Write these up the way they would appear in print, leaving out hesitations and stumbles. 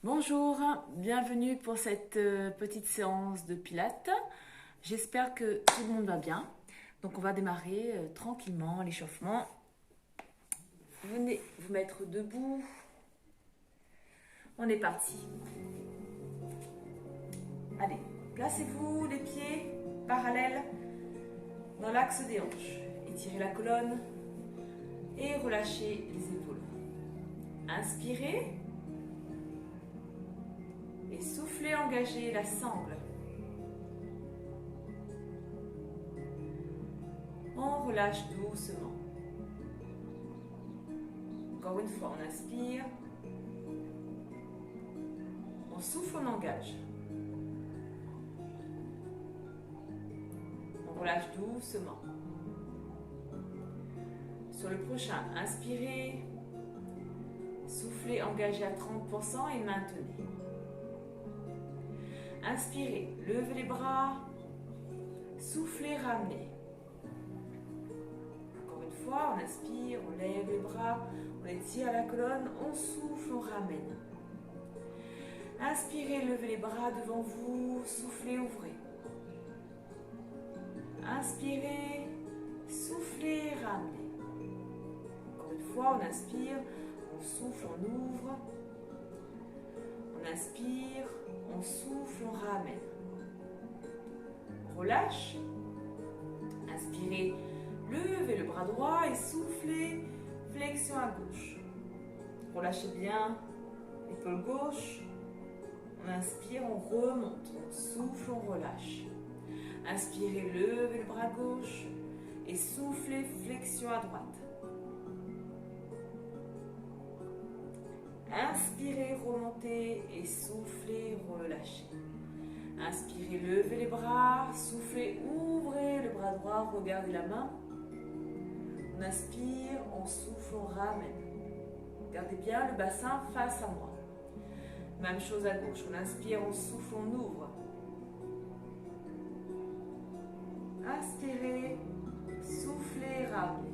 Bonjour, bienvenue pour cette petite séance de pilates. J'espère que tout le monde va bien. Donc on va démarrer tranquillement l'échauffement. Venez vous mettre debout. On est parti. Allez, placez-vous les pieds parallèles dans l'axe des hanches. Étirez la colonne et relâchez les épaules. Inspirez. Et soufflez, engagez la sangle. On relâche doucement. Encore une fois, on inspire. On souffle, on engage. On relâche doucement. Sur le prochain, inspirez. Soufflez, engagez à 30% et maintenez. Inspirez, levez les bras. Soufflez, ramenez. Encore une fois, on inspire, on lève les bras, on étire la colonne, on souffle, on ramène. Inspirez, levez les bras devant vous, soufflez, ouvrez. Inspirez, soufflez, ramenez. Encore une fois, on inspire, on souffle, on ouvre. On inspire, on souffle, on ramène. On relâche. Inspirez, levez le bras droit et soufflez, flexion à gauche. Relâchez bien l'épaule gauche. On inspire, on remonte. On souffle, on relâche. Inspirez, levez le bras gauche et soufflez, flexion à droite. Inspirez, remontez et soufflez, relâchez. Inspirez, levez les bras, soufflez, ouvrez le bras droit, regardez la main. On inspire, on souffle, on ramène. Gardez bien le bassin face à moi. Même chose à gauche, on inspire, on souffle, on ouvre. Inspirez, soufflez, ramenez.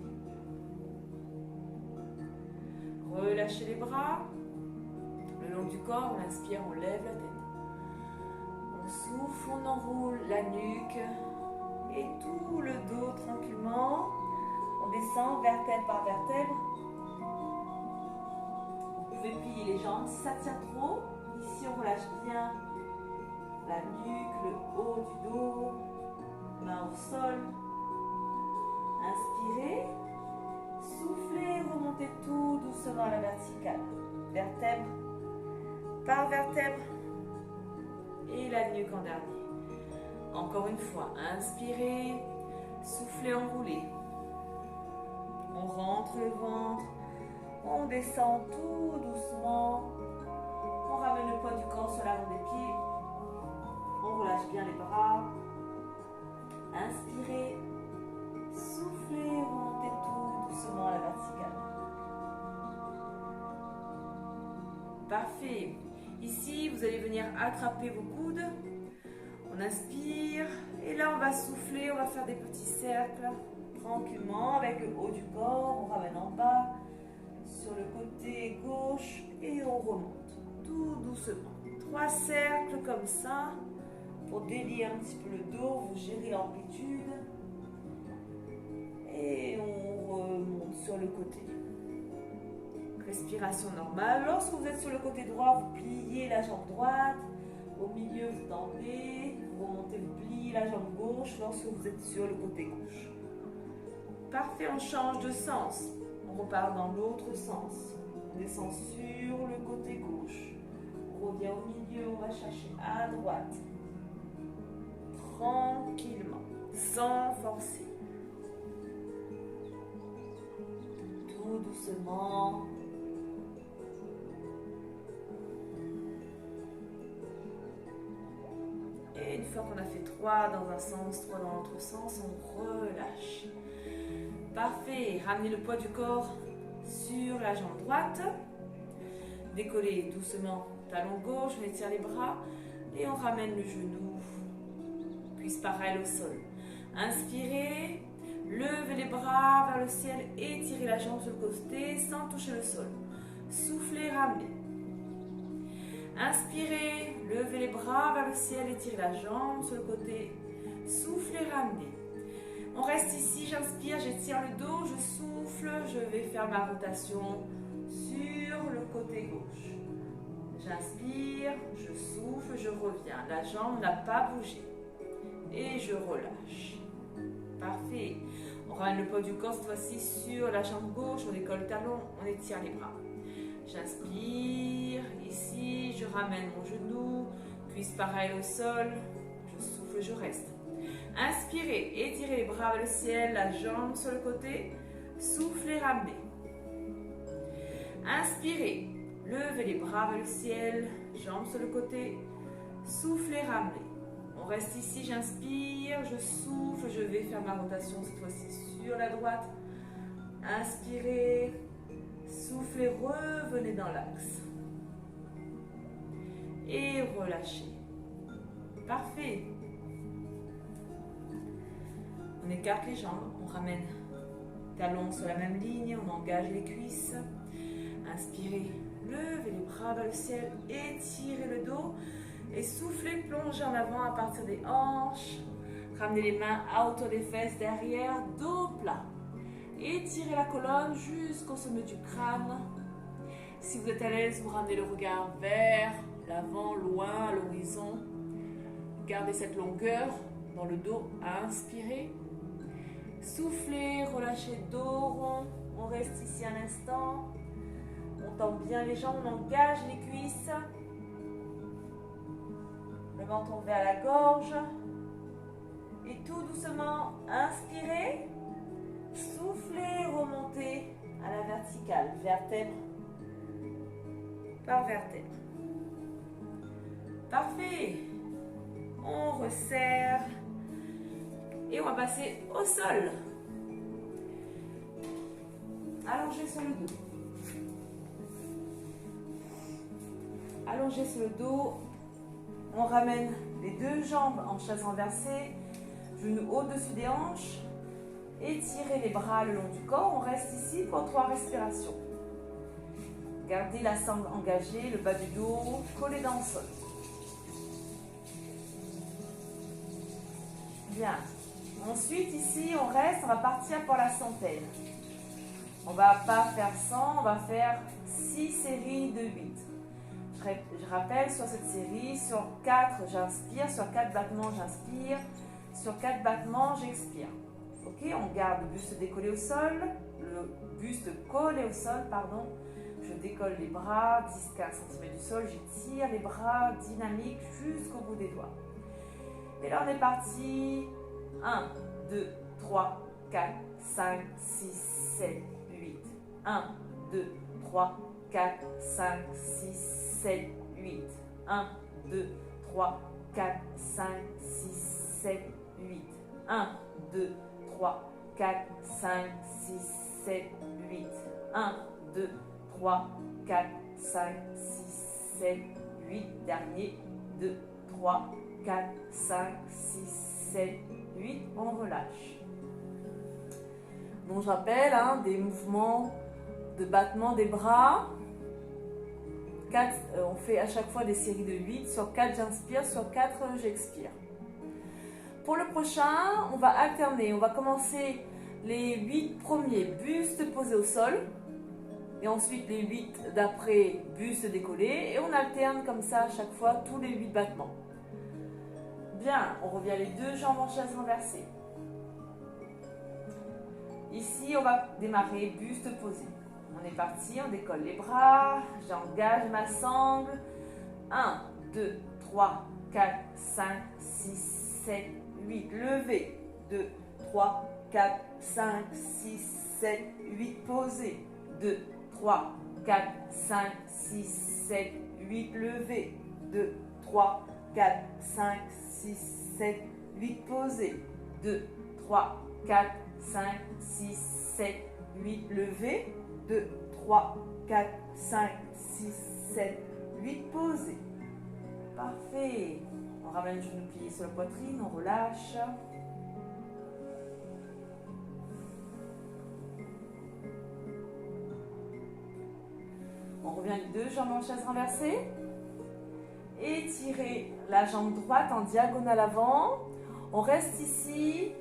Relâchez les bras. Le long du corps, on inspire, on lève la tête. On souffle, on enroule la nuque et tout le dos tranquillement. On descend vertèbre par vertèbre. Vous pouvez plier les jambes si ça tient trop. Ici, on relâche bien la nuque, le haut du dos, main au sol. Inspirez, soufflez, remontez tout doucement à la verticale. Vertèbre par vertèbre et la nuque en dernier. Encore une fois, inspirez, soufflez, enroulez. On rentre le ventre, on descend tout doucement. On ramène le poids du corps sur l'avant des pieds. On relâche bien les bras. Inspirez, soufflez, remontez tout doucement à la verticale. Parfait. Ici, vous allez venir attraper vos coudes. On inspire. Et là, on va souffler. On va faire des petits cercles. Tranquillement, avec le haut du corps. On ramène en bas. Sur le côté gauche. Et on remonte. Tout doucement. 3 cercles comme ça. Pour délier un petit peu le dos. Vous gérez l'amplitude. Et on remonte sur le côté. Respiration normale. Lorsque vous êtes sur le côté droit, vous pliez la jambe droite. Au milieu, vous tendez. Vous remontez, vous pliez la jambe gauche lorsque vous êtes sur le côté gauche. Parfait, on change de sens. On repart dans l'autre sens. On descend sur le côté gauche. On revient au milieu, on va chercher à droite. Tranquillement, sans forcer. Tout doucement. Et une fois qu'on a fait 3 dans un sens, 3 dans l'autre sens, on relâche. Parfait. Ramenez le poids du corps sur la jambe droite. Décollez doucement talon gauche, on étire les bras et on ramène le genou, cuisse parallèle au sol. Inspirez, levez les bras vers le ciel, étirez la jambe sur le côté sans toucher le sol. Soufflez, ramenez. Inspirez, levez les bras vers le ciel, étirez la jambe sur le côté. Soufflez, ramenez. On reste ici, j'inspire, j'étire le dos, je souffle, je vais faire ma rotation sur le côté gauche. J'inspire, je souffle, je reviens. La jambe n'a pas bougé. Et je relâche. Parfait. On ramène le poids du corps cette fois-ci sur la jambe gauche, on décolle le talon, on étire les bras. J'inspire, ici, je ramène mon genou, cuisse pareil au sol, je souffle, je reste. Inspirez, étirez les bras vers le ciel, la jambe sur le côté, soufflez, ramenez. Inspirez, levez les bras vers le ciel, jambes sur le côté, soufflez, ramenez. On reste ici, j'inspire, je souffle, je vais faire ma rotation cette fois-ci sur la droite. Inspirez, soufflez, revenez dans l'axe. Et relâchez. Parfait. On écarte les jambes, on ramène talons sur la même ligne, on engage les cuisses. Inspirez, levez les bras vers le ciel, étirez le dos. Et soufflez, plongez en avant à partir des hanches. Ramenez les mains à hauteur des fesses derrière, dos plat. Étirez la colonne jusqu'au sommet du crâne. Si vous êtes à l'aise, vous ramenez le regard vers l'avant, loin, à l'horizon. Gardez cette longueur dans le dos. Inspirez. Soufflez, relâchez dos rond. On reste ici un instant. On tend bien les jambes, on engage les cuisses. Le menton vers la gorge. Et tout doucement, inspirez. Soufflez, remontez à la verticale, vertèbre par vertèbre. Parfait. On resserre. Et on va passer au sol. Allongé sur le dos. Allongé sur le dos. On ramène les deux jambes en chaise renversée, genoux au-dessus des hanches. Étirez les bras le long du corps. On reste ici pour 3 respirations. Gardez la sangle engagée, le bas du dos collé dans le sol. Bien. Ensuite, ici, on reste, on va partir pour la centaine. On ne va pas faire 100, on va faire 6 séries de 8. Je rappelle, sur cette série, sur 4, j'inspire, sur 4 battements, j'inspire, sur 4 battements, j'expire. Ok, on garde le buste décollé au sol, le buste collé au sol, pardon. Je décolle les bras, 10-15 cm du sol, j'étire les bras dynamiques jusqu'au bout des doigts. Et là, on est parti. 1, 2, 3, 4, 5, 6, 7, 8. 1, 2, 3, 4, 5, 6, 7, 8. 1, 2, 3, 4, 5, 6, 7, 8. 1, 2, 3, 4, 5, 6, 7, 8. 1, 2, 3, 4, 5, 6, 7, 8. Dernier. 2, 3, 4, 5, 6, 7, 8. On relâche. Donc je rappelle des mouvements de battement des bras. 4, on fait à chaque fois des séries de 8. Sur 4, j'inspire. Sur 4, j'expire. Pour le prochain, on va alterner. On va commencer les 8 premiers, buste posé au sol. Et ensuite les 8 d'après, buste décollé. Et on alterne comme ça à chaque fois tous les 8 battements. Bien, on revient les deux jambes en chaise renversée. Ici, on va démarrer buste posé. On est parti, on décolle les bras, j'engage ma sangle. 1, 2, 3, 4, 5, 6, 7, 8. Levez. 2, 3, 4, 5, 6, 7, 8. Posez. 2, 3, 4, 5, 6, 7, 8. Levez. 2, 3, 4, 5, 6, 7, 8. Posez. 2, 3, 4, 5, 6, 7, 8. Levez. 2, 3, 4, 5, 6, 7, 8. Posez. Parfait. On ramène le genou plié sur la poitrine, on relâche. On revient les deux jambes en chaise renversée. Étirez la jambe droite en diagonale avant. On reste ici.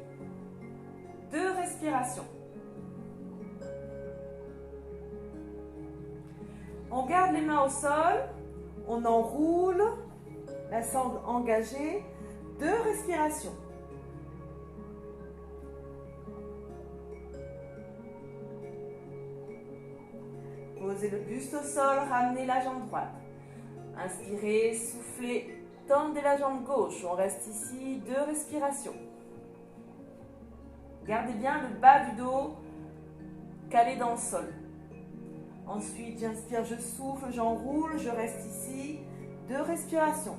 2 respirations. On garde les mains au sol. On enroule. La sangle engagée. 2 respirations. Posez le buste au sol, ramenez la jambe droite. Inspirez, soufflez, tendez la jambe gauche. On reste ici, 2 respirations. Gardez bien le bas du dos calé dans le sol. Ensuite, j'inspire, je souffle, j'enroule, je reste ici, 2 respirations.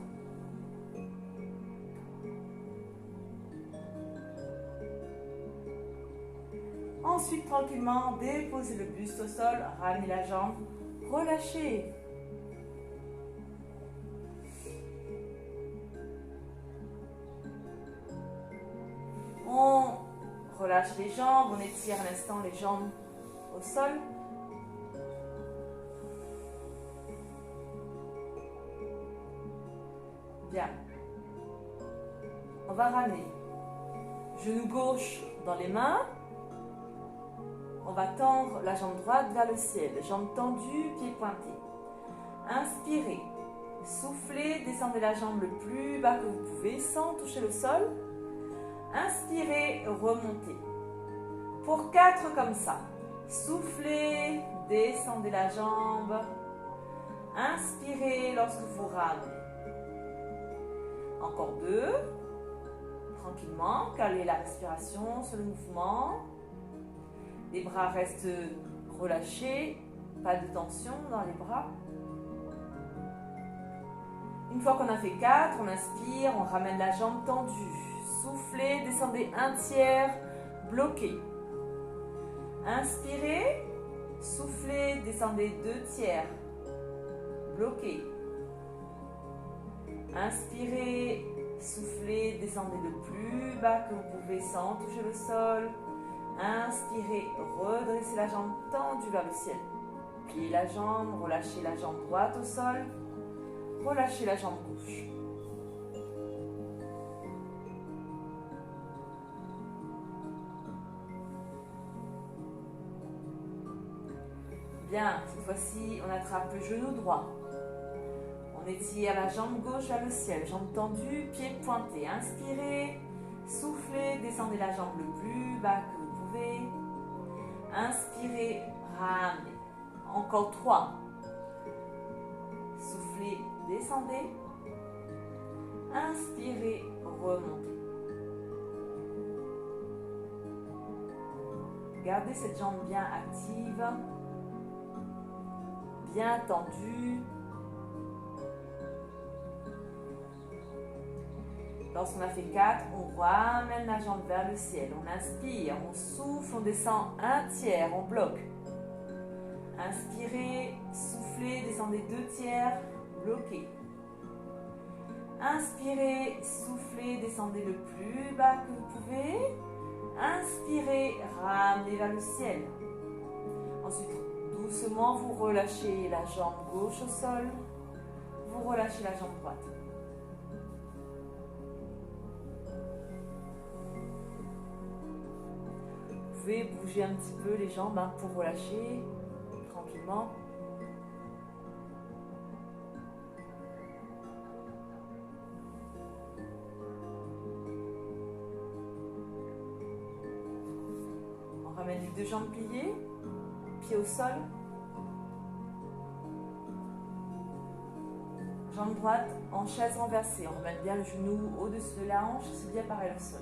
Ensuite, tranquillement, déposez le buste au sol, ramenez la jambe, relâchez. On relâche les jambes, on étire à l'instant les jambes au sol. Bien. On va ramener genou gauche dans les mains. On va tendre la jambe droite vers le ciel. Jambe tendue, pied pointé. Inspirez. Soufflez, descendez la jambe le plus bas que vous pouvez sans toucher le sol. Inspirez, remontez. Pour 4 comme ça. Soufflez, descendez la jambe. Inspirez lorsque vous ramenez. Encore 2. Tranquillement, calez la respiration sur le mouvement. Les bras restent relâchés, pas de tension dans les bras. Une fois qu'on a fait 4, on inspire, on ramène la jambe tendue. Soufflez, descendez 1/3, bloquez. Inspirez, soufflez, descendez 2/3, bloquez. Inspirez, soufflez, descendez le plus bas que vous pouvez sans toucher le sol. Inspirez, redressez la jambe tendue vers le ciel. Pliez la jambe, relâchez la jambe droite au sol. Relâchez la jambe gauche. Bien, cette fois-ci, on attrape le genou droit. On étire la jambe gauche vers le ciel, jambe tendue, pied pointé. Inspirez, soufflez, descendez la jambe le plus bas que vous pouvez. Inspirez, ramenez. Encore 3. Soufflez, descendez. Inspirez, remontez. Gardez cette jambe bien active, bien tendue. Lorsqu'on a fait 4, on ramène la jambe vers le ciel. On inspire, on souffle, on descend 1/3, on bloque. Inspirez, soufflez, descendez 2/3, bloquez. Inspirez, soufflez, descendez le plus bas que vous pouvez. Inspirez, ramenez vers le ciel. Ensuite, doucement, vous relâchez la jambe gauche au sol. Vous relâchez la jambe droite. Vous pouvez bouger un petit peu les jambes pour relâcher tranquillement. On ramène les 2 jambes pliées, pieds au sol. Jambe droite en chaise renversée. On ramène bien le genou au-dessus de la hanche, c'est bien pareil au sol.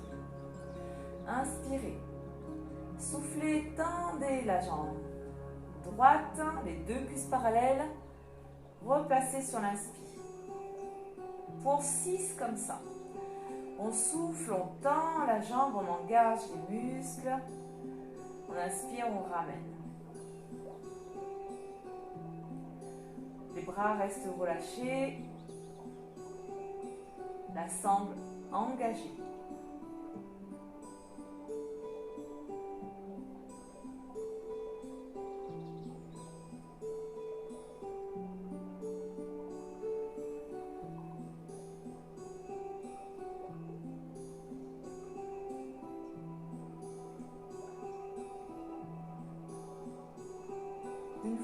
Inspirez. Soufflez, tendez la jambe droite, les 2 cuisses parallèles, replacez sur l'inspire. Pour 6 comme ça. On souffle, on tend la jambe, on engage les muscles. On inspire, on ramène. Les bras restent relâchés. La sangle engagée.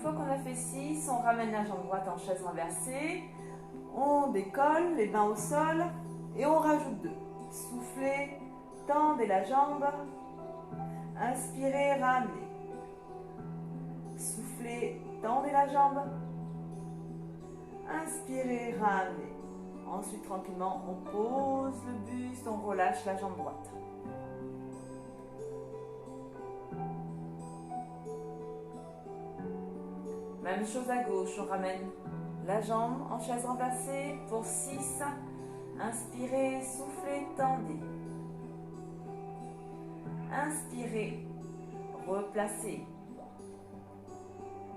fois qu'on a fait 6, on ramène la jambe droite en chaise renversée. On décolle, les mains au sol et on rajoute 2. Soufflez, tendez la jambe. Inspirez, ramenez. Soufflez, tendez la jambe. Inspirez, ramenez. Ensuite, tranquillement, on pose le buste, on relâche la jambe droite. Même chose à gauche, on ramène la jambe en chaise renversée pour 6. Inspirez, soufflez, tendez. Inspirez, replacez.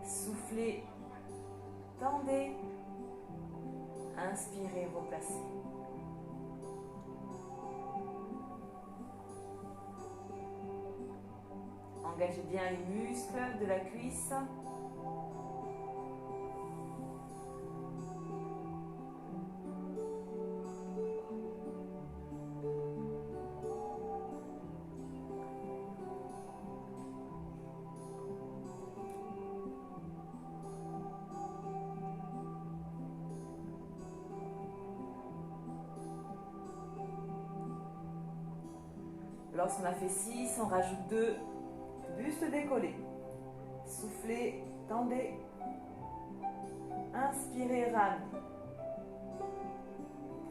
Soufflez, tendez. Inspirez, replacez. Engagez bien les muscles de la cuisse. Lorsqu'on a fait 6, on rajoute 2. Buste décollé. Soufflez, tendez. Inspirez, ramenez.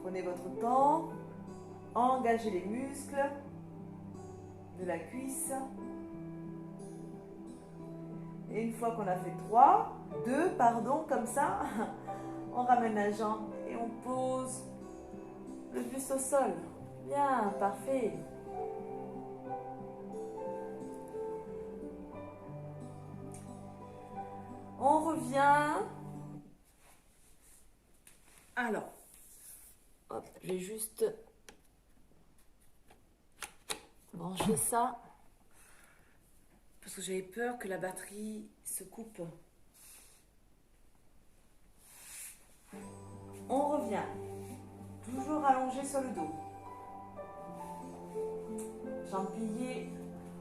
Prenez votre temps. Engagez les muscles de la cuisse. Et une fois qu'on a fait 2, comme ça, on ramène la jambe et on pose le buste au sol. Bien, parfait. On revient. Alors, hop, je vais juste brancher ça parce que j'avais peur que la batterie se coupe. On revient. Toujours allongé sur le dos. Jambes pliées.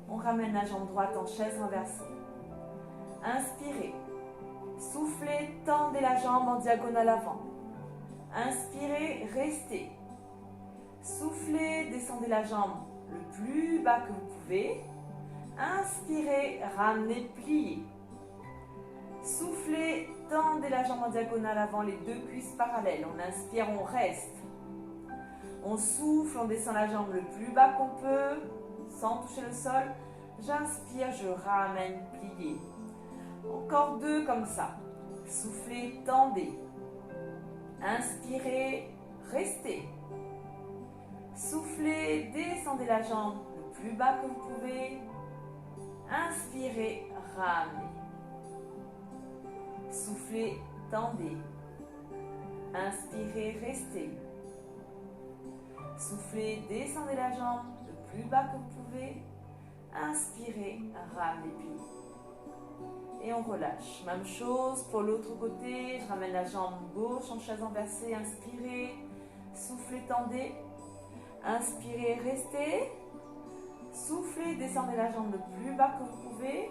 On ramène la jambe droite en chaise renversée. Inspirez. Soufflez, tendez la jambe en diagonale avant. Inspirez, restez. Soufflez, descendez la jambe le plus bas que vous pouvez. Inspirez, ramenez, pliez. Soufflez, tendez la jambe en diagonale avant, les 2 cuisses parallèles. On inspire, on reste. On souffle, on descend la jambe le plus bas qu'on peut, sans toucher le sol. J'inspire, je ramène, pliez. Encore 2 comme ça. Soufflez, tendez. Inspirez, restez. Soufflez, descendez la jambe le plus bas que vous pouvez. Inspirez, ramenez. Soufflez, tendez. Inspirez, restez. Soufflez, descendez la jambe le plus bas que vous pouvez. Inspirez, ramenez, pliez. Et on relâche. Même chose pour l'autre côté. Je ramène la jambe gauche en chaise renversée. Inspirez. Soufflez, tendez. Inspirez, restez. Soufflez, descendez la jambe le plus bas que vous pouvez.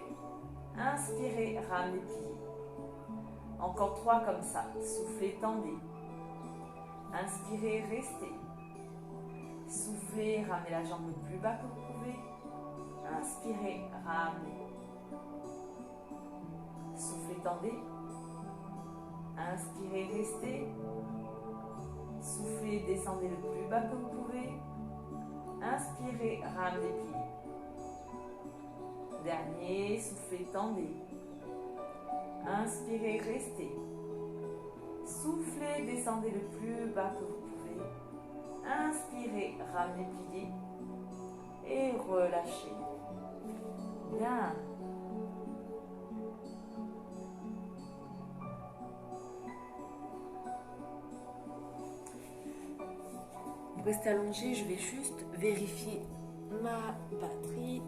Inspirez, ramenez, pliez. Encore 3 comme ça. Soufflez, tendez. Inspirez, restez. Soufflez, ramenez la jambe le plus bas que vous pouvez. Inspirez, ramenez. Soufflez, tendez. Inspirez, restez. Soufflez, descendez le plus bas que vous pouvez. Inspirez, ramenez, pliez. Dernier, soufflez, tendez. Inspirez, restez. Soufflez, descendez le plus bas que vous pouvez. Inspirez, ramenez, pliez. Et relâchez. Bien. Vous restez allongé, je vais juste vérifier ma batterie.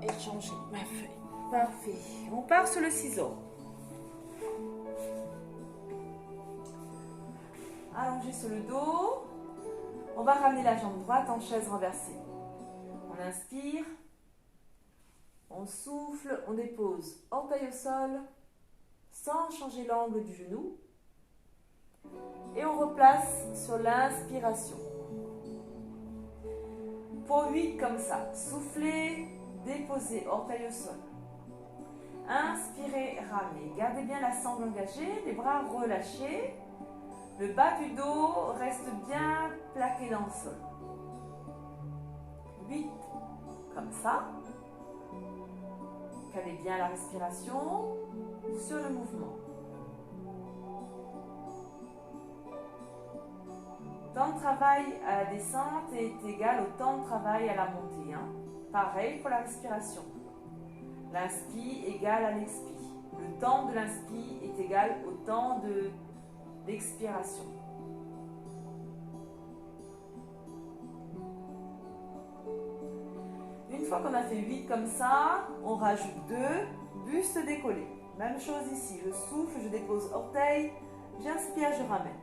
Et changer ma feuille. Parfait. On part sur le ciseau. Allongé sur le dos. On va ramener la jambe droite en chaise renversée. On On inspire, on souffle, on dépose orteil au sol sans changer l'angle du genou. Et on replace sur l'inspiration. Pour 8 comme ça, soufflez, déposez orteil au sol. Inspirez, ramenez. Gardez bien la sangle engagée, les bras relâchés. Le bas du dos reste bien plaqué dans le sol. 8 comme ça. Calez bien la respiration sur le mouvement. Le temps de travail à la descente est égal au temps de travail à la montée. Pareil pour la respiration. L'inspi égale à l'expi. Le temps de l'inspi est égal au temps de l'expiration. Une fois qu'on a fait 8 comme ça, on rajoute 2, buste décollé. Même chose ici, je souffle, je dépose orteil, j'inspire, je ramène.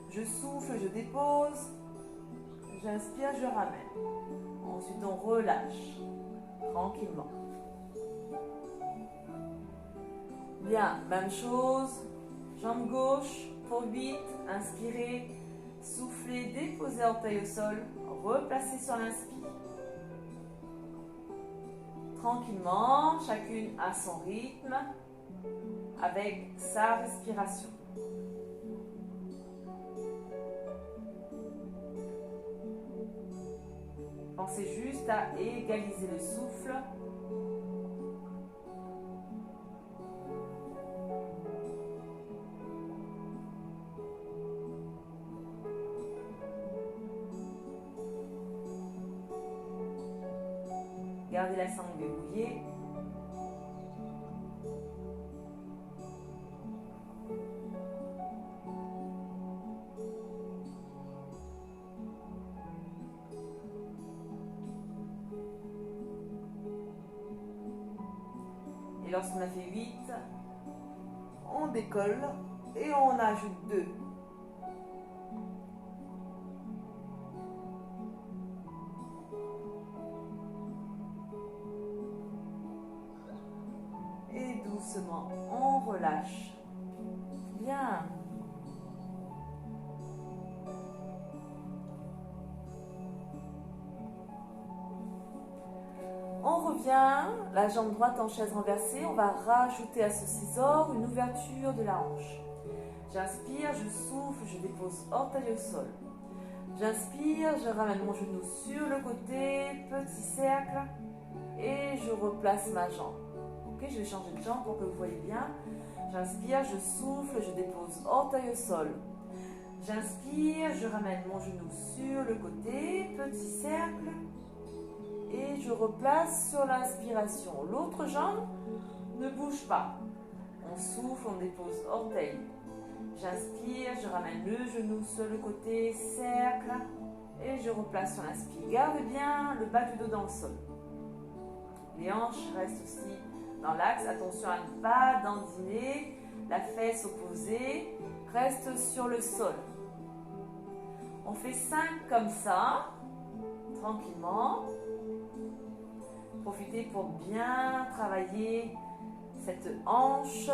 Je souffle, je dépose, j'inspire, je ramène. Ensuite, on relâche tranquillement. Bien, même chose, jambe gauche pour 8, inspirez, soufflez, déposez orteil au sol, replacez sur l'inspire. Tranquillement, chacune à son rythme, avec sa respiration. Pensez juste à égaliser le souffle. Gardez la sangle verrouillée. Et lorsqu'on a fait 8, on décolle et on ajoute 2. Et doucement, on relâche. Bien. On revient, la jambe droite en chaise renversée. On va rajouter à ce scissor une ouverture de la hanche. J'inspire, je souffle, je dépose orteil au sol. J'inspire, je ramène mon genou sur le côté, petit cercle, et je replace ma jambe. Ok, je vais changer de jambe pour que vous voyez bien. J'inspire, je souffle, je dépose orteil au sol. J'inspire, je ramène mon genou sur le côté, petit cercle, et je replace sur l'inspiration. L'autre jambe ne bouge pas. On souffle, on dépose orteil. J'inspire, je ramène le genou sur le côté, cercle, et je replace sur l'inspire. Garde bien le bas du dos dans le sol. Les hanches restent aussi dans l'axe. Attention à ne pas dandiner. La fesse opposée reste sur le sol. On fait 5 comme ça, tranquillement. Profitez pour bien travailler cette hanche.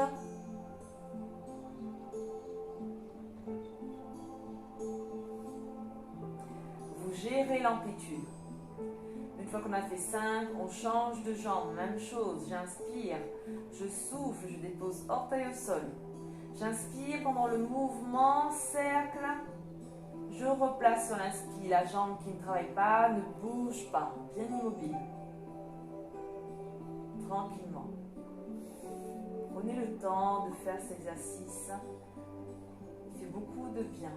Vous gérez l'amplitude. Une fois qu'on a fait 5, on change de jambe. Même chose, j'inspire, je souffle, je dépose orteil au sol. J'inspire pendant le mouvement, cercle. Je replace sur l'inspire. La jambe qui ne travaille pas ne bouge pas, bien immobile. Tranquillement. Prenez le temps de faire cet exercice. Il fait beaucoup de bien.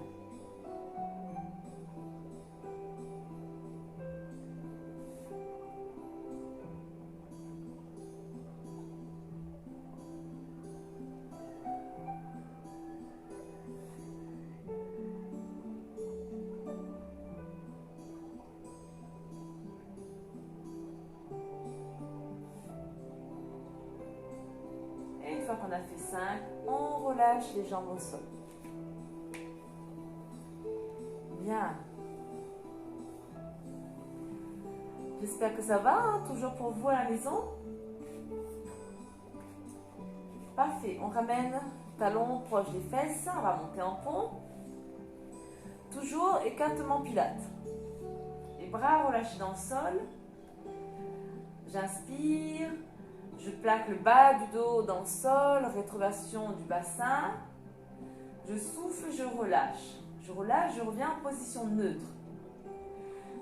Une fois qu'on a fait 5, on relâche les jambes au sol. Bien. J'espère que ça va, hein, toujours pour vous à la maison. Parfait, on ramène le talon proche des fesses, on va monter en pont. Toujours écartement pilates. Les bras relâchés dans le sol. J'inspire, je plaque le bas du dos dans le sol, rétroversion du bassin. Je souffle, je relâche. Je relâche, je reviens en position neutre.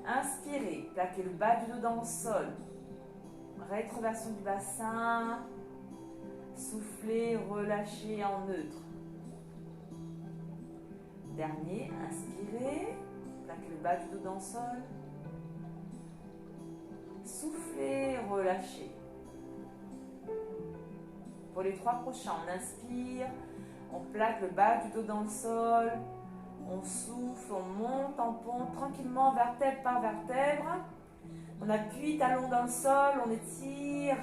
Inspirez, plaquez le bas du dos dans le sol. Rétroversion du bassin. Soufflez, relâchez en neutre. Dernier, inspirez, plaquez le bas du dos dans le sol. Soufflez, relâchez. Pour les 3 prochains, on inspire, on plaque le bas du dos dans le sol, on souffle, on monte en pont tranquillement, vertèbre par vertèbre. On appuie talon dans le sol, on étire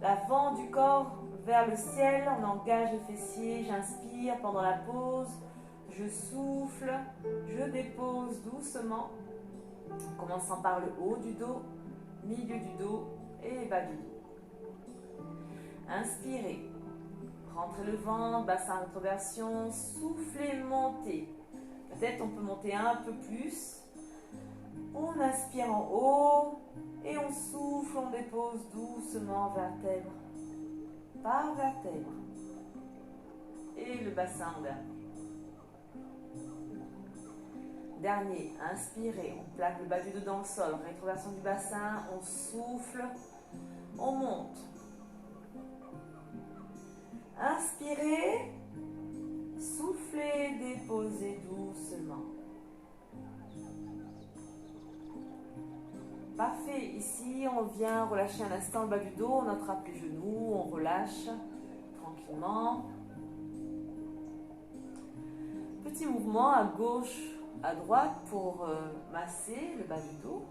l'avant du corps vers le ciel, on engage les fessiers, j'inspire pendant la pause, je souffle, je dépose doucement, en commençant par le haut du dos, milieu du dos et bas du dos. Inspirez, rentrez le ventre, bassin rétroversion, soufflez, montez. Peut-être on peut monter un peu plus. On inspire en haut et on souffle, on dépose doucement vertèbre par vertèbre. Et le bassin en dernier. Dernier, inspirez, on plaque le bas du dos dans le sol, rétroversion du bassin, on souffle, on monte. Inspirez, soufflez, déposez doucement. Parfait, ici on vient relâcher un instant le bas du dos, on attrape les genoux, on relâche tranquillement. Petit mouvement à gauche, à droite pour masser le bas du dos.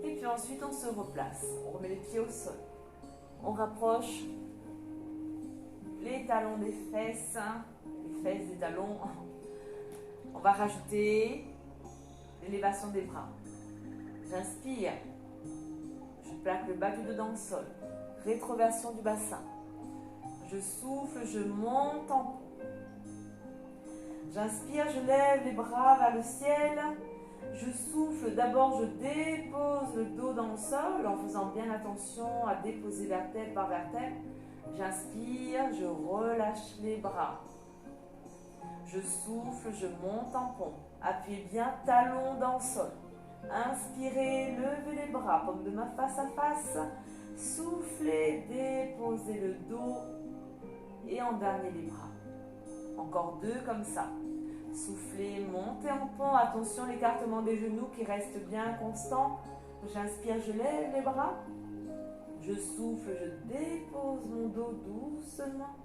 Et puis ensuite on se replace, on remet les pieds au sol. On rapproche les talons des fesses, les fesses des talons. On va rajouter l'élévation des bras. J'inspire, je plaque le bas du dos dans le sol. Rétroversion du bassin. Je souffle, je monte en pont. J'inspire, je lève les bras vers le ciel. Je souffle, d'abord je dépose le dos dans le sol en faisant bien attention à déposer vertèbre par vertèbre. J'inspire, je relâche les bras. Je souffle, je monte en pont. Appuyez bien talon dans le sol. Inspirez, levez les bras, paume de main face à face. Soufflez, déposez le dos et en dernier les bras. Encore 2 comme ça. Soufflez, montez en pont. Attention, l'écartement des genoux qui reste bien constant. J'inspire, je lève les bras. Je souffle, je dépose mon dos doucement.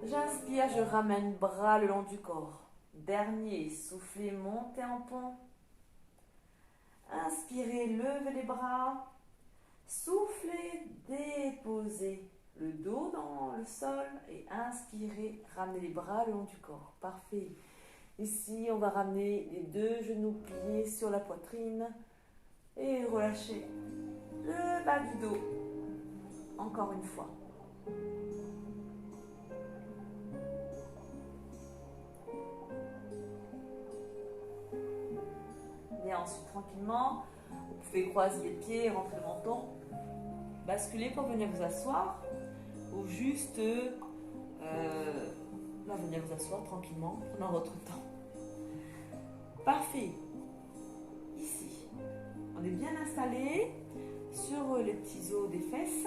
J'inspire, je ramène bras le long du corps. Dernier, soufflez, montez en pont. Inspirez, levez les bras. Soufflez, déposez le dos dans le sol et inspirez, ramenez les bras le long du corps. Parfait. Ici, on va ramener les 2 genoux pliés sur la poitrine et relâcher le bas du dos. Encore une fois. Et ensuite, tranquillement, vous pouvez croiser les pieds, rentrer le menton, basculer pour venir vous asseoir ou juste venir vous asseoir tranquillement, prenant votre temps. Parfait. Ici, on est bien installé sur les petits os des fesses.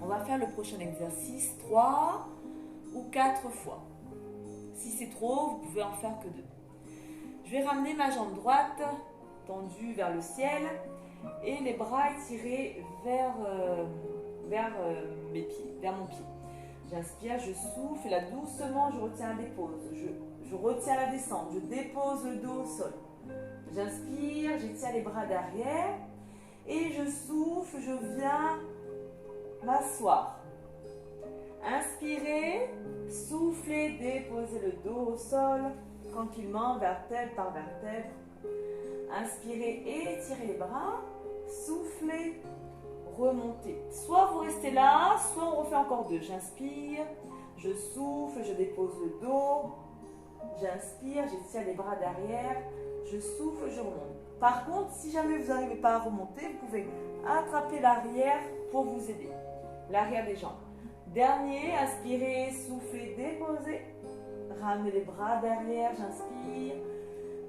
On va faire le prochain exercice 3 ou 4 fois. Si c'est trop, vous pouvez en faire que 2. Je vais ramener ma jambe droite tendue vers le ciel et les bras étirés vers mes pieds, vers mon pied. J'inspire, je souffle et là doucement je retiens la dépose. Je retiens la descente, je dépose le dos au sol. J'inspire, j'étire les bras derrière et je souffle, je viens m'asseoir. Inspirez, soufflez, déposez le dos au sol, tranquillement, vertèbre par vertèbre. Inspirez, étirez les bras, soufflez, remontez. Soit vous restez là, soit on refait encore deux. J'inspire, je souffle, je dépose le dos. J'inspire, j'étire les bras derrière, je souffle, je remonte. Par contre, si jamais vous n'arrivez pas à remonter, vous pouvez attraper l'arrière pour vous aider. L'arrière des jambes. Dernier, inspirez, soufflez, déposez. Ramenez les bras derrière, j'inspire.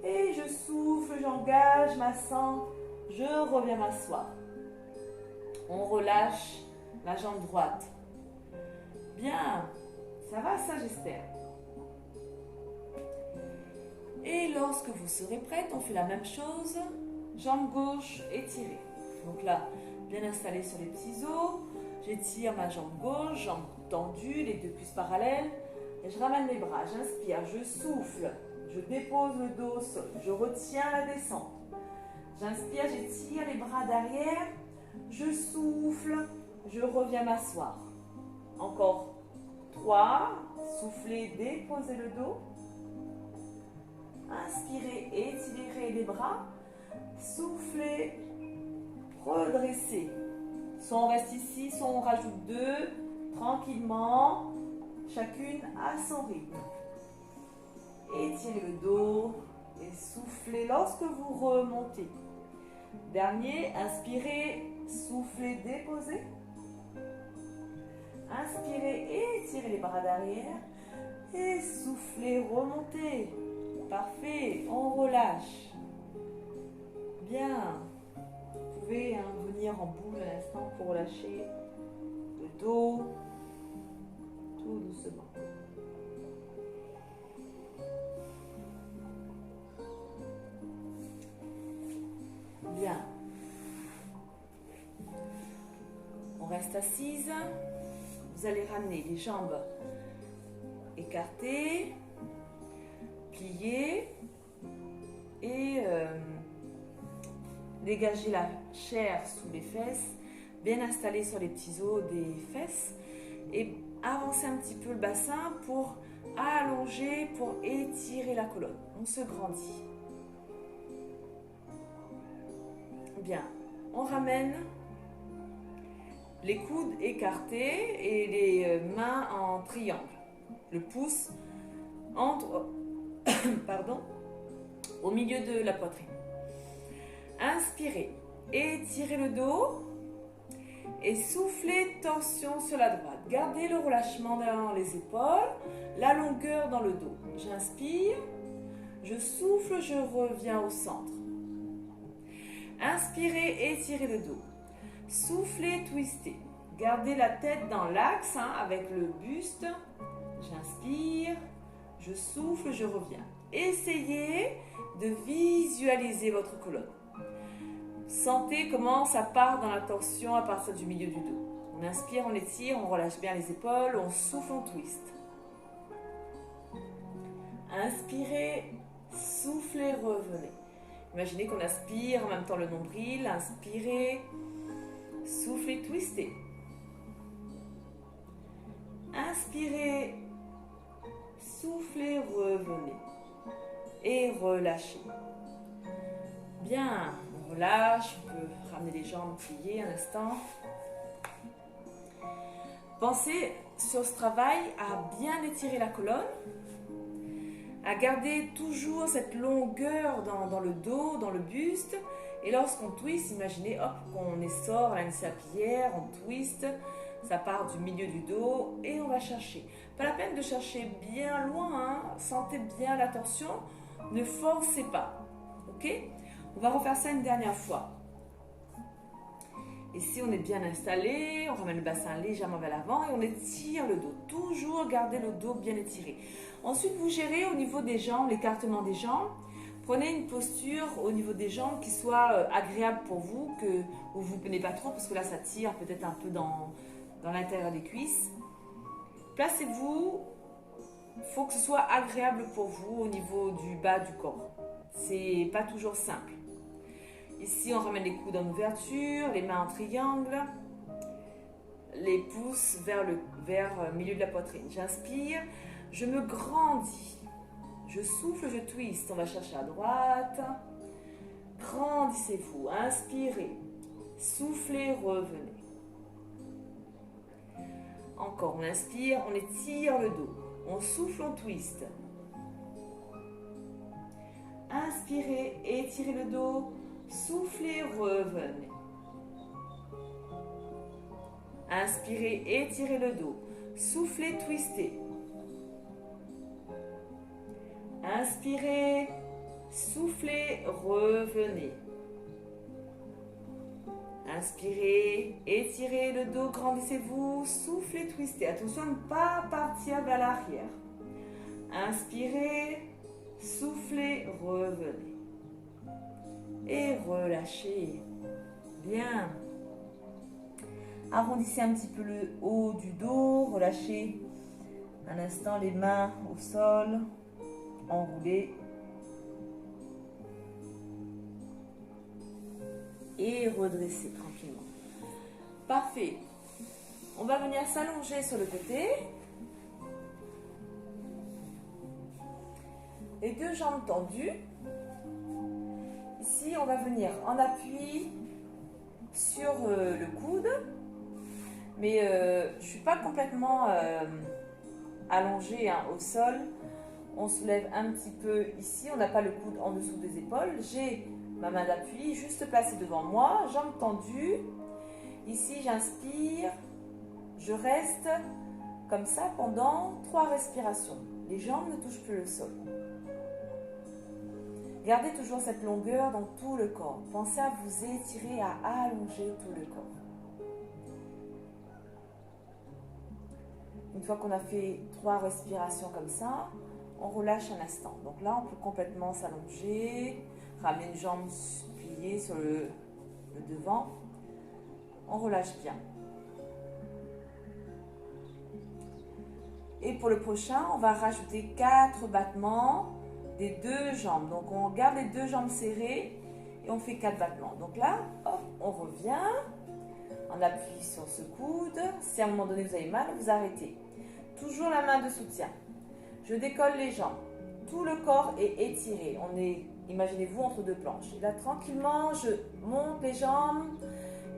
Et je souffle, j'engage ma sang. Je reviens m'asseoir. On relâche la jambe droite. Bien, ça va ça j'espère. Et lorsque vous serez prête, on fait la même chose. Jambe gauche étirée. Donc là, bien installée sur les petits os. J'étire ma jambe gauche, jambe tendue, les deux cuisses parallèles. Et je ramène les bras. J'inspire, je souffle. Je dépose le dos au sol. Je retiens la descente. J'inspire, j'étire les bras derrière. Je souffle. Je reviens m'asseoir. Encore 3. Soufflez, déposez le dos. Inspirez, étirez les bras. Soufflez, redressez. Soit on reste ici, soit on rajoute 2. Tranquillement. Chacune à son rythme. Étirez le dos et soufflez lorsque vous remontez. Dernier, inspirez, soufflez, déposez. Inspirez, étirez les bras derrière. Et soufflez, remontez. Parfait, on relâche. Bien. Vous pouvez venir en boule à l'instant pour relâcher le dos. Tout doucement. Bien. On reste assise. Vous allez ramener les jambes écartées, pliées et dégager la chair sous les fesses, bien installée sur les petits os des fesses et avancer un petit peu le bassin pour allonger, pour étirer la colonne. On se grandit. Bien, on ramène les coudes écartés et les mains en triangle. Le pouce entre au milieu de la poitrine. Inspirez, étirez le dos et soufflez, tension sur la droite. Gardez le relâchement dans les épaules, la longueur dans le dos. J'inspire, je souffle, je reviens au centre. Inspirez, étirez le dos. Soufflez, twistez. Gardez la tête dans l'axe avec le buste. J'inspire, je souffle, je reviens. Essayez de visualiser votre colonne. Sentez comment ça part dans la tension à partir du milieu du dos. On inspire, on étire, on relâche bien les épaules, on souffle, on twist. Inspirez, soufflez, revenez. Imaginez qu'on aspire en même temps le nombril. Inspirez, soufflez, twistez. Inspirez, soufflez, revenez. Et relâchez. Bien, on relâche. On peut ramener les jambes pliées un instant. Pensez sur ce travail à bien étirer la colonne, à garder toujours cette longueur dans le dos, dans le buste. Et lorsqu'on twist, imaginez hop, qu'on essore la serpillière, on twist, ça part du milieu du dos et on va chercher. Pas la peine de chercher bien loin, sentez bien la tension, ne forcez pas. Ok? On va refaire ça une dernière fois. Ici, on est bien installé, on ramène le bassin légèrement vers l'avant et on étire le dos. Toujours garder le dos bien étiré. Ensuite, vous gérez au niveau des jambes, l'écartement des jambes. Prenez une posture au niveau des jambes qui soit agréable pour vous, où vous ne tenez pas trop, parce que là, ça tire peut-être un peu dans l'intérieur des cuisses. Placez-vous, il faut que ce soit agréable pour vous au niveau du bas du corps. C'est pas toujours simple. Ici, on ramène les coudes en ouverture, les mains en triangle. les pouces vers le milieu de la poitrine. J'inspire, je me grandis. Je souffle, je twiste. On va chercher à droite. Grandissez-vous. Inspirez. Soufflez, revenez. Encore, on inspire, on étire le dos. On souffle, on twiste. Inspirez, étirez le dos. Soufflez, revenez. Inspirez, étirez le dos. Soufflez, twistez. Inspirez, soufflez, revenez. Inspirez, étirez le dos, grandissez-vous, soufflez, twistez. Attention à ne pas partir vers l'arrière. Inspirez, soufflez, revenez. Et relâchez. Bien. Arrondissez un petit peu le haut du dos, relâchez un instant les mains au sol, enroulez. Et redressez tranquillement. Parfait. On va venir s'allonger sur le côté. Les deux jambes tendues. Ici, on va venir en appui sur le coude. Mais je ne suis pas complètement allongée au sol. On soulève un petit peu ici. On n'a pas le coude en dessous des épaules. J'ai ma main d'appui juste placée devant moi, jambes tendues. Ici, j'inspire. Je reste comme ça pendant 3 respirations. Les jambes ne touchent plus le sol. Gardez toujours cette longueur dans tout le corps. Pensez à vous étirer, à allonger tout le corps. Une fois qu'on a fait 3 respirations comme ça, on relâche un instant. Donc là, on peut complètement s'allonger, ramener une jambe pliée sur le devant. On relâche bien. Et pour le prochain, on va rajouter 4 battements des 2 jambes. Donc on garde les 2 jambes serrées et on fait 4 battements. Donc là, hop, on revient. On appuie sur ce coude. Si à un moment donné vous avez mal, vous arrêtez. Toujours la main de soutien. Je décolle les jambes. Tout le corps est étiré. On est, imaginez-vous, entre 2 planches. Et là, tranquillement, je monte les jambes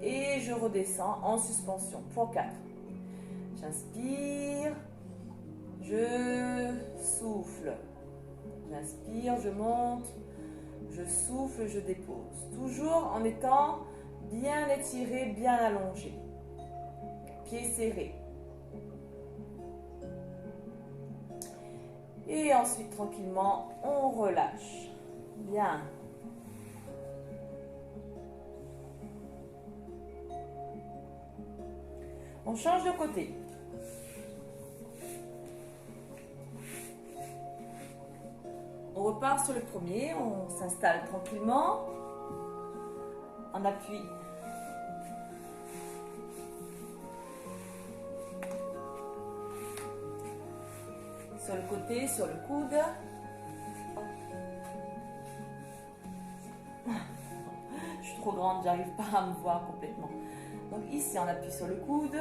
et je redescends en suspension pour 4. J'inspire. Je souffle. J'inspire, je monte. Je souffle, je dépose. Toujours en étant bien étiré, bien allongé. Pieds serrés. Et ensuite, tranquillement, on relâche. Bien. On change de côté. On repart sur le premier, on s'installe tranquillement. On appuie. Sur le côté, sur le coude. Je suis trop grande, j'arrive pas à me voir complètement. Donc ici, on appuie sur le coude.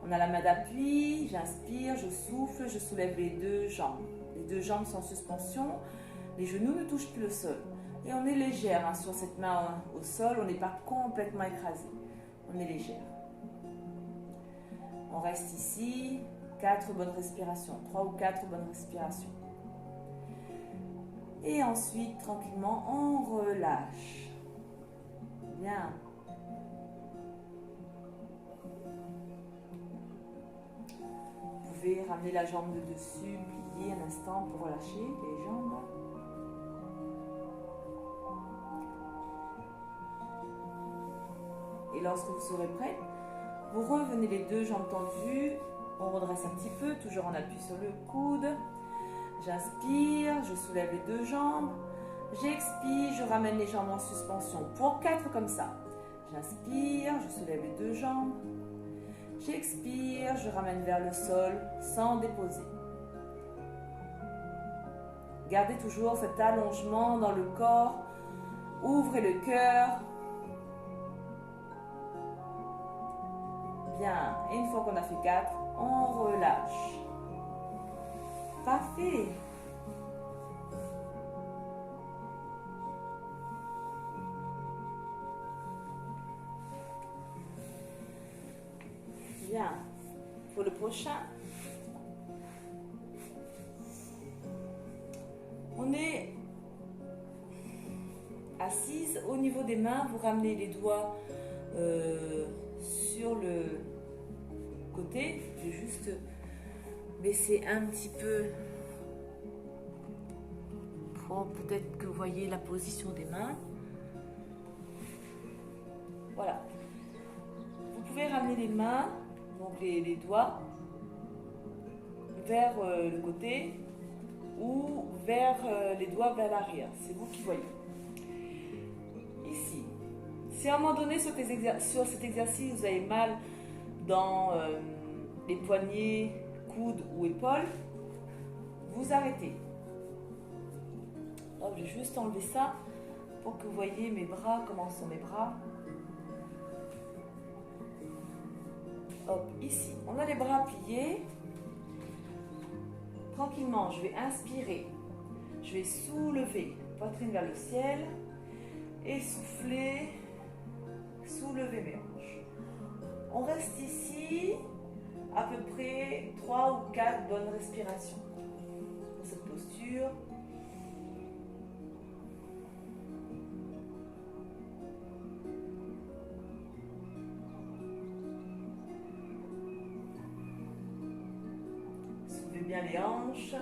On a la main d'appui. J'inspire, je souffle, je soulève les 2 jambes. Les 2 jambes sont en suspension. Les genoux ne touchent plus le sol. Et on est légère hein, sur cette main au sol. On n'est pas complètement écrasé. On est légère. On reste ici. 4 bonnes respirations. 3 ou 4 bonnes respirations. Et ensuite, tranquillement, on relâche. Bien. Vous pouvez ramener la jambe de dessus, plier un instant pour relâcher les jambes. Et lorsque vous serez prêt, vous revenez les 2 jambes tendues. On redresse un petit peu, toujours en appui sur le coude. J'inspire, je soulève les 2 jambes. J'expire, je ramène les jambes en suspension pour 4 comme ça. J'inspire, je soulève les 2 jambes. J'expire, je ramène vers le sol sans déposer. Gardez toujours cet allongement dans le corps. Ouvrez le cœur. Bien. Et une fois qu'on a fait 4, on relâche. Parfait. Bien. Pour le prochain, on est assise. Au niveau des mains, vous ramenez les doigts sur le côté. Je vais juste baisser un petit peu pour peut-être que vous voyez la position des mains. Voilà. Vous pouvez ramener les mains, donc les doigts, vers le côté ou vers les doigts vers l'arrière. C'est vous qui voyez. Ici. Si à un moment donné sur cet exercice vous avez mal dans les poignets, coudes ou épaules, vous arrêtez. Alors, je vais juste enlever ça pour que vous voyez mes bras, comment sont mes bras. Hop, ici, on a les bras pliés. Tranquillement, je vais inspirer. Je vais soulever, poitrine vers le ciel. Et souffler, soulever mes hanches. On reste ici à peu près 3 ou 4 bonnes respirations. Dans cette posture. Soulevez bien les hanches.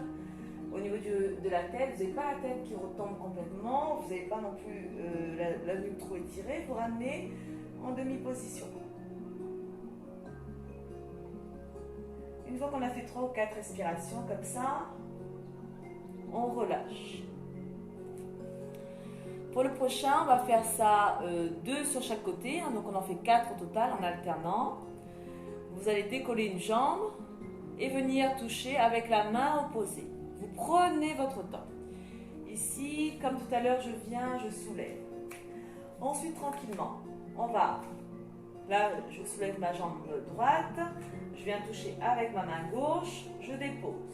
Au niveau de la tête, vous n'avez pas la tête qui retombe complètement, vous n'avez pas non plus la nuque trop étirée, vous ramenez en demi-position. Une fois qu'on a fait 3 ou 4 respirations comme ça, on relâche. Pour le prochain, on va faire ça 2 sur chaque côté, hein, donc on en fait 4 au total en alternant. Vous allez décoller une jambe et venir toucher avec la main opposée. Vous prenez votre temps. Ici, comme tout à l'heure, je viens, je soulève. Ensuite, tranquillement, on va. Là, je soulève ma jambe droite. Je viens toucher avec ma main gauche. Je dépose.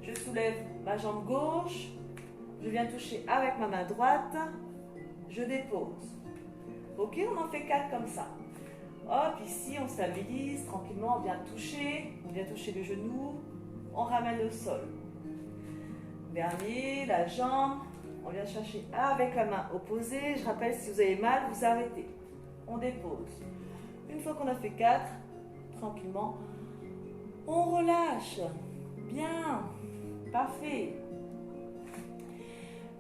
Je soulève ma jambe gauche. Je viens toucher avec ma main droite. Je dépose. Ok, on en fait 4 comme ça. Hop, ici, on stabilise. Tranquillement, on vient toucher. On vient toucher le genou. On ramène le sol. Dernier, la jambe, on vient chercher avec la main opposée. Je rappelle, si vous avez mal, vous arrêtez. On dépose. Une fois qu'on a fait 4, tranquillement, on relâche. Bien, parfait.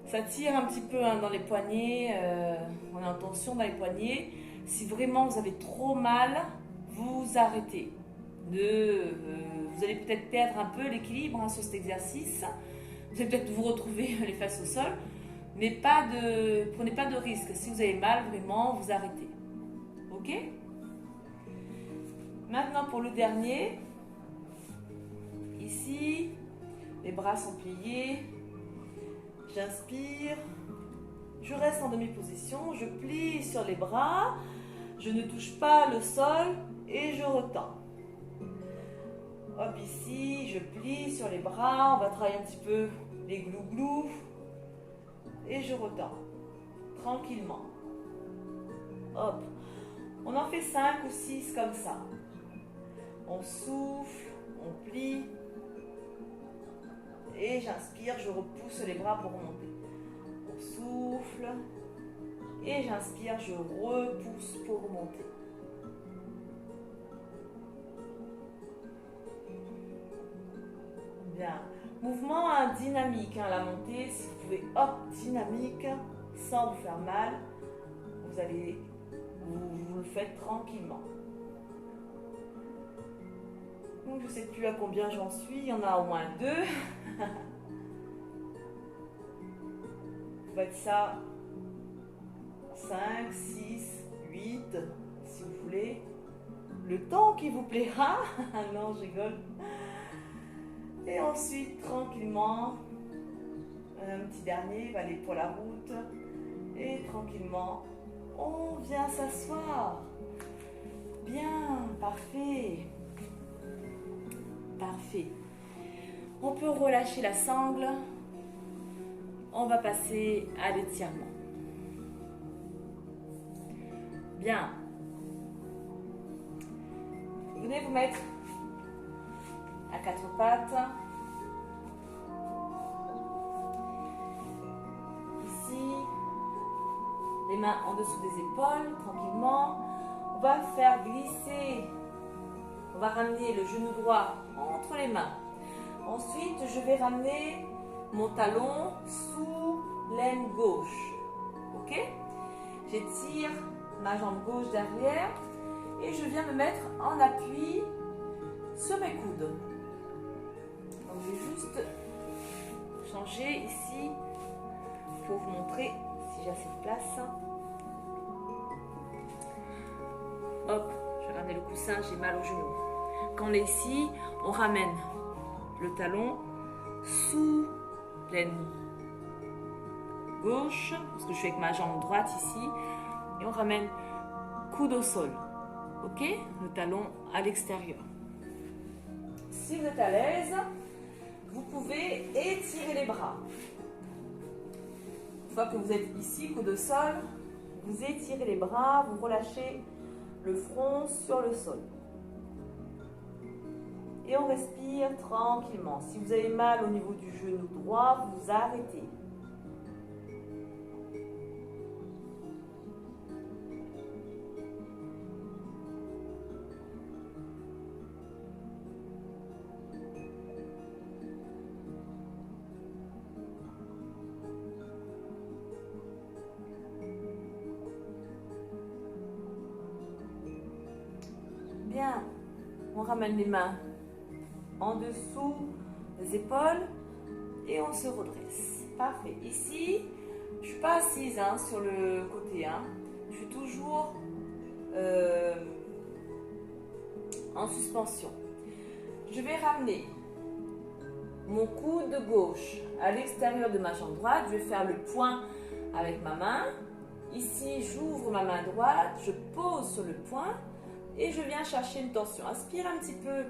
Ça tire un petit peu hein, dans les poignets. On est en tension dans les poignets. Si vraiment vous avez trop mal, vous arrêtez. Vous allez peut-être perdre un peu l'équilibre hein, sur cet exercice. Vous allez peut-être vous retrouver les fesses au sol, mais prenez pas de risque. Si vous avez mal, vraiment, vous arrêtez. Ok? Maintenant pour le dernier. Ici, les bras sont pliés. J'inspire. Je reste en demi-position. Je plie sur les bras. Je ne touche pas le sol et je retends. Hop, ici, je plie sur les bras. On va travailler un petit peu les glou-glou. Et je retends. Tranquillement. Hop. On en fait 5 ou 6 comme ça. On souffle, on plie. Et j'inspire, je repousse les bras pour remonter. On souffle. Et j'inspire, je repousse pour remonter. Bien. Mouvement hein, dynamique, hein, la montée, si vous pouvez, hop, dynamique, sans vous faire mal, vous le faites tranquillement. Donc je ne sais plus à combien j'en suis, il y en a au moins 2. Vous faites ça 5, 6, 8, si vous voulez. Le temps qui vous plaira. Non, je rigole. Et ensuite, tranquillement, un petit dernier, va aller pour la route. Et tranquillement, on vient s'asseoir. bien, parfait. Parfait. On peut relâcher la sangle. On va passer à l'étirement. Bien. Venez vous mettre à quatre pattes. Ici, les mains en dessous des épaules, tranquillement. On va faire glisser, on va ramener le genou droit entre les mains. Ensuite, je vais ramener mon talon sous l'aine gauche. Ok? J'étire ma jambe gauche derrière et je viens me mettre en appui sur mes coudes. Donc, je vais juste changer ici pour vous montrer si j'ai assez de place. Hop, je vais ramener le coussin, j'ai mal au genou. Quand on est ici, on ramène le talon sous l'aine gauche, parce que je suis avec ma jambe droite ici, et on ramène coude au sol. Ok? Le talon à l'extérieur. Si vous êtes à l'aise, vous pouvez étirer les bras. Une fois que vous êtes ici, coude au sol, vous étirez les bras, vous relâchez le front sur le sol. Et on respire tranquillement. Si vous avez mal au niveau du genou droit, vous arrêtez. Bien. On ramène les mains en dessous des épaules et on se redresse. Parfait. Ici, je ne suis pas assise sur le côté. Je suis toujours en suspension. Je vais ramener mon coude gauche à l'extérieur de ma jambe droite. Je vais faire le point avec ma main. Ici, j'ouvre ma main droite, je pose sur le point et je viens chercher une torsion. Inspire un petit peu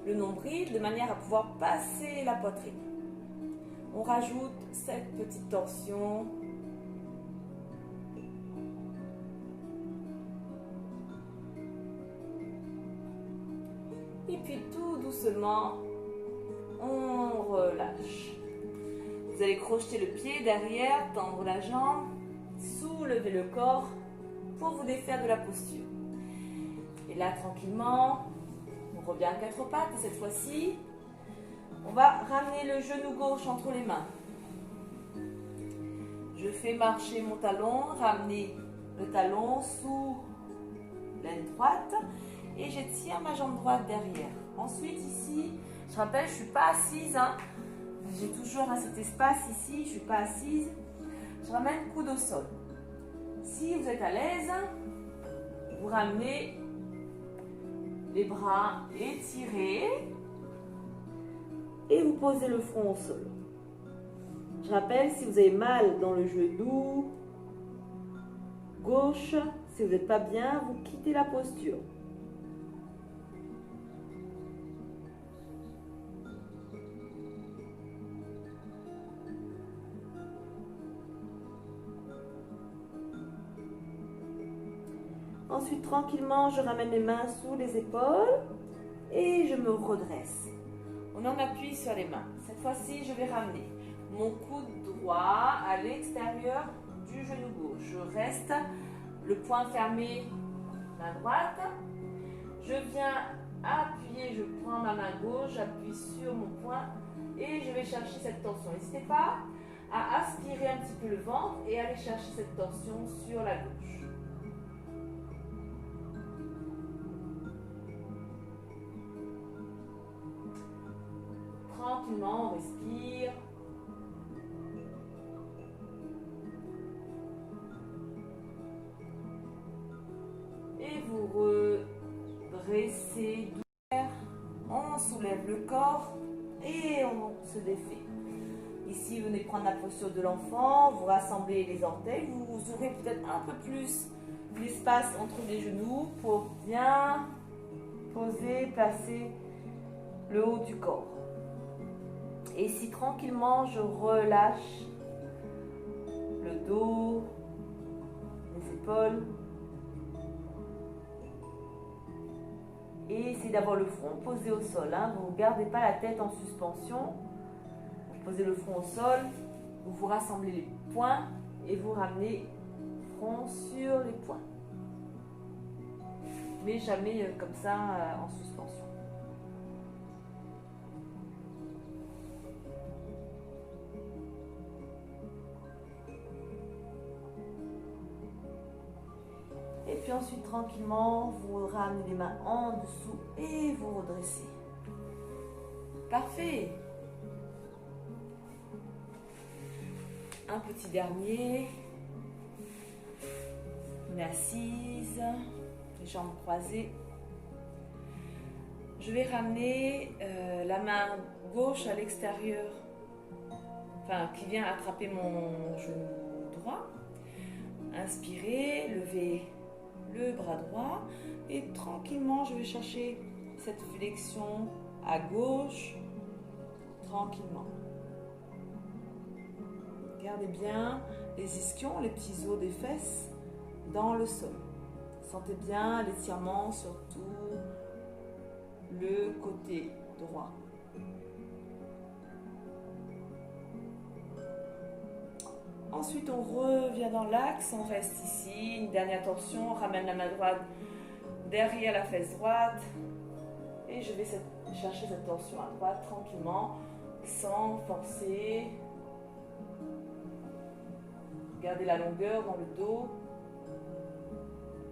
le nombril de manière à pouvoir passer la poitrine. On rajoute cette petite torsion. Et puis tout doucement, on relâche. Vous allez crocheter le pied derrière, tendre la jambe, soulever le corps pour vous défaire de la posture. Et là, tranquillement, on revient à quatre pattes. Et cette fois-ci, on va ramener le genou gauche entre les mains. Je fais marcher mon talon, ramener le talon sous l'aine droite et j'étire ma jambe droite derrière. Ensuite, ici, je rappelle, je ne suis pas assise. J'ai toujours cet espace ici, je ne suis pas assise. Je ramène coude au sol. Si vous êtes à l'aise, vous ramenez les bras étirés et vous posez le front au sol. Je rappelle, si vous avez mal dans le genou gauche, si vous n'êtes pas bien, vous quittez la posture. Ensuite, tranquillement, je ramène les mains sous les épaules et je me redresse. On en appuie sur les mains. Cette fois-ci, je vais ramener mon coude droit à l'extérieur du genou gauche. Je reste le poing fermé, main droite. Je viens appuyer, je prends ma main gauche, j'appuie sur mon poing et je vais chercher cette tension. N'hésitez pas à aspirer un petit peu le ventre et aller chercher cette tension sur la gauche. Tranquillement, on respire. Et vous redressez doucement. On soulève le corps et on se défait. Ici, venez prendre la posture de l'enfant. Vous rassemblez les orteils. Vous ouvrez peut-être un peu plus l'espace entre les genoux pour bien poser, placer le haut du corps. Et ici, tranquillement, je relâche le dos, les épaules. Et essayez d'avoir le front posé au sol. Hein. Vous ne gardez pas la tête en suspension. Vous posez le front au sol. Vous vous rassemblez les poings et vous ramenez front sur les poings. Mais jamais comme ça en suspension. Et puis ensuite, tranquillement, vous ramenez les mains en dessous et vous redressez. Parfait. Un petit dernier. On est assise, les jambes croisées. Je vais ramener la main gauche à l'extérieur, enfin qui vient attraper mon genou droit. Inspirez, levez le bras droit et tranquillement je vais chercher cette flexion à gauche, tranquillement. Gardez bien les ischions, les petits os des fesses dans le sol. Sentez bien l'étirement sur tout le côté droit. Ensuite, on revient dans l'axe, on reste ici, une dernière torsion, on ramène la main droite derrière la fesse droite et je vais chercher cette torsion à droite tranquillement, sans forcer. Gardez la longueur dans le dos,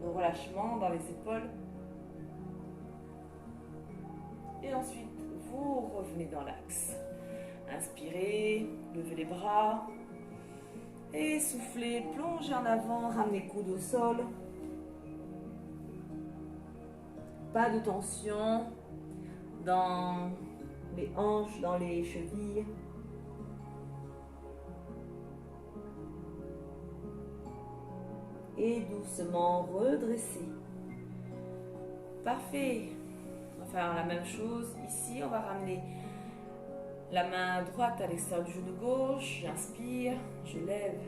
le relâchement dans les épaules. Et ensuite, vous revenez dans l'axe. Inspirez, levez les bras. Et soufflez, plongez en avant, ramenez le coude au sol. Pas de tension dans les hanches, dans les chevilles. Et doucement redresser. Parfait. On va faire la même chose ici. On va ramener la main droite à l'extérieur du genou gauche. J'inspire, je lève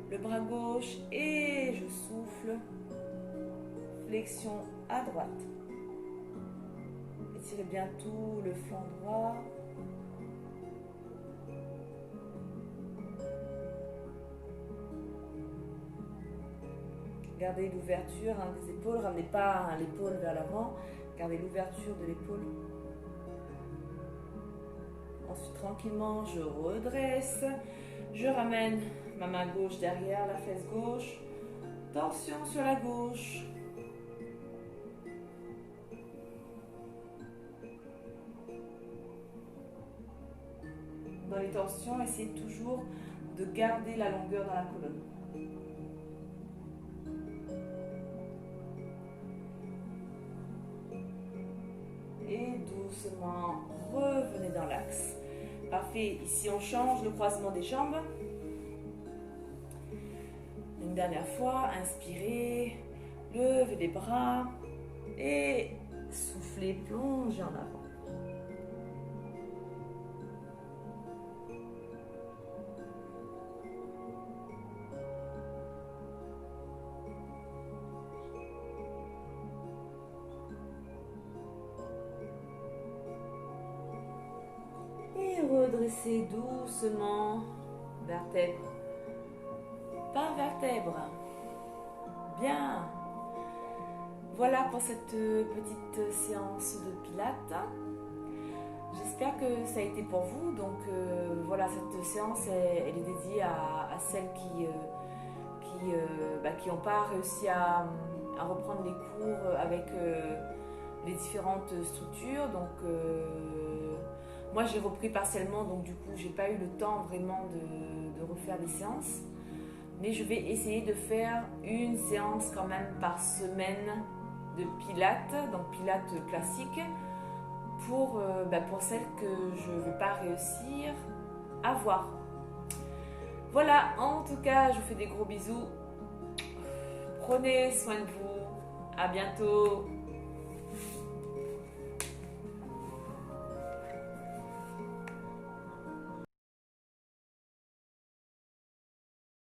le bras gauche et je souffle. Flexion à droite. Étirez bien tout le flanc droit. Gardez l'ouverture des épaules, ramenez pas l'épaule vers l'avant, gardez l'ouverture de l'épaule. Ensuite, tranquillement, je redresse, je ramène ma main gauche derrière la fesse gauche, torsion sur la gauche. Dans les torsions, essayez toujours de garder la longueur dans la colonne. Et doucement, revenez dans l'axe. Parfait. Ici, on change le croisement des jambes. Une dernière fois, inspirez, levez les bras et soufflez, plongez en avant. Redressez doucement, vertèbre par vertèbre. Bien. Voilà pour cette petite séance de pilates. J'espère que ça a été pour vous. Donc voilà, cette séance elle est dédiée à celles qui n'ont pas réussi à reprendre les cours avec les différentes structures. Donc moi j'ai repris partiellement, donc du coup j'ai pas eu le temps vraiment de refaire des séances, mais je vais essayer de faire une séance quand même par semaine de pilates, donc pilates classique, pour celles que je ne vais pas réussir à voir. Voilà, en tout cas je vous fais des gros bisous, Prenez soin de vous. À bientôt.